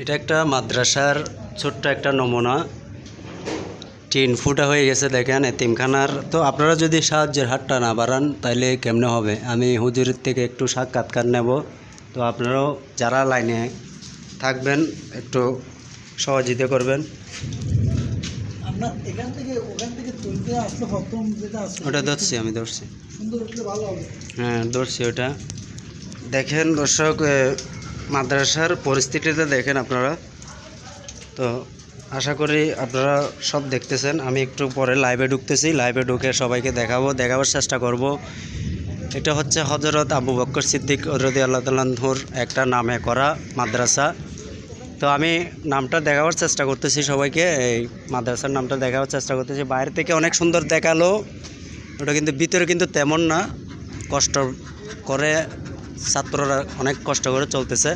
এটা একটা মাদ্রাসার ছোট্ট একটা নমুনা। টিন ফুটা হয়ে গেছে দেখেন এতিমখানার। তো আপনারা যদি সাহায্যের হাতটা না বাড়ান তাইলে কেমনে হবে। আমি হুজুরের থেকে একটু সাক্ষাৎকার নেব। তো আপনারাও যারা লাইনে থাকবেন একটু সহযোগিতা করবেন। আমরা এখান থেকে ওখান থেকে তুলতে আসলে প্রথম যেটা আসলে ওটা ধরছি, আমি ধরছি। সুন্দর উঠলে ভালো হবে। হ্যাঁ ধরছি ওটা। দেখেন দর্শক, মাদ্রাসার পরিস্থিতিতে দেখেন আপনারা। তো আশা করি আপনারা সব দেখতেছেন। আমি একটু পরে লাইভে ঢুকতেছি, লাইভে ঢুকে সবাইকে দেখাবার চেষ্টা করব। এটা হচ্ছে হযরত আবু বকর সিদ্দিক রাদিয়াল্লাহু তাআলা আনহুর একটা নামে করা মাদ্রাসা। তো আমি নামটা দেখাবার চেষ্টা করতেছি সবাইকে, এই মাদ্রাসার নামটা দেখাবার চেষ্টা করতেছি। বাইরে থেকে অনেক সুন্দর দেখালো, ওটা কিন্তু ভিতরে কিন্তু তেমন না। কষ্ট করে ছাত্ররা অনেক কষ্ট করে চলতেছে।